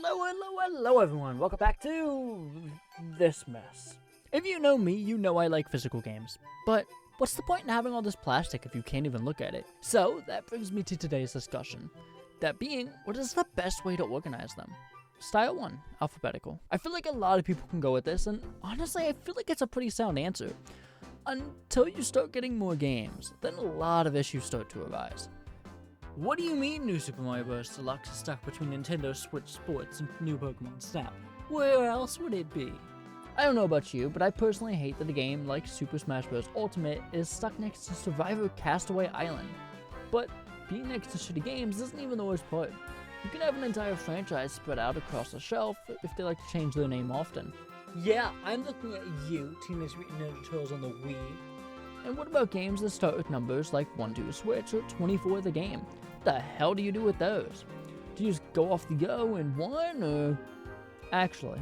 Hello everyone, welcome back to this mess. If you know me, you know I like physical games, but what's the point in having all this plastic if you can't even look at it? So that brings me to today's discussion. That being, what is the best way to organize them? Style 1, alphabetical. I feel like a lot of people can go with this, and honestly I feel like it's a pretty sound answer. Until you start getting more games, then a lot of issues start to arise. What do you mean New Super Mario Bros. Deluxe is stuck between Nintendo Switch Sports and New Pokemon Snap? Where else would it be? I don't know about you, but I personally hate that a game like Super Smash Bros. Ultimate is stuck next to Survivor Castaway Island. But being next to shitty games isn't even the worst part. You can have an entire franchise spread out across the shelf if they like to change their name often. Yeah, I'm looking at you, Teenage Mutant Ninja Turtles on the Wii. And what about games that start with numbers like 1 to a Switch or 24 the game? What the hell do you do with those? Do you just go off the go in 1 or... Actually,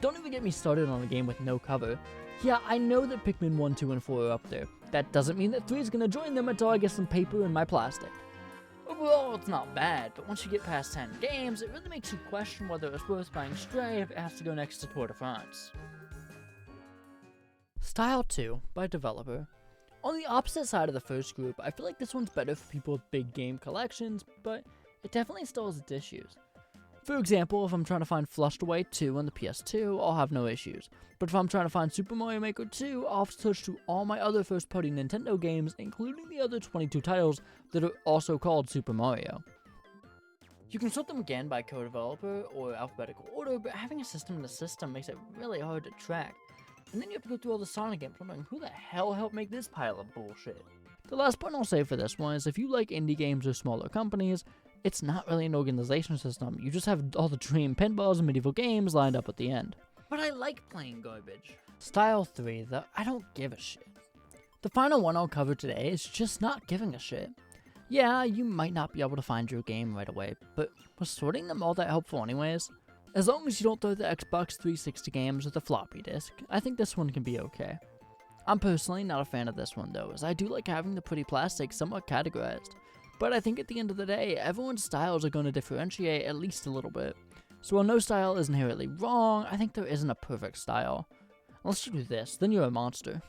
don't even get me started on a game with no cover. Yeah, I know that Pikmin 1, 2, and 4 are up there. That doesn't mean that 3 is gonna join them until I get some paper in my plastic. Overall, it's not bad, but once you get past 10 games, it really makes you question whether it's worth buying Stray if it has to go next to Tour de France. Style 2 by developer. On the opposite side of the first group, I feel like this one's better for people with big game collections, but it definitely still has its issues. For example, if I'm trying to find Flushed Away 2 on the PS2, I'll have no issues. But if I'm trying to find Super Mario Maker 2, I'll have to search through all my other first-party Nintendo games, including the other 22 titles that are also called Super Mario. You can sort them again by co-developer or alphabetical order, but having a system in the system makes it really hard to track. And then you have to go through all the Sonic games, wondering who the hell helped make this pile of bullshit. The last point I'll say for this one is if you like indie games or smaller companies, it's not really an organization system, you just have all the dream pinballs and medieval games lined up at the end. But I like playing garbage. Style 3, the I don't give a shit. The final one I'll cover today is just not giving a shit. Yeah, you might not be able to find your game right away, but was sorting them all that helpful anyways? As long as you don't throw the Xbox 360 games with a floppy disk, I think this one can be okay. I'm personally not a fan of this one though, as I do like having the pretty plastic somewhat categorized. But I think at the end of the day, everyone's styles are going to differentiate at least a little bit. So while no style is inherently wrong, I think there isn't a perfect style. Unless you do this, then you're a monster.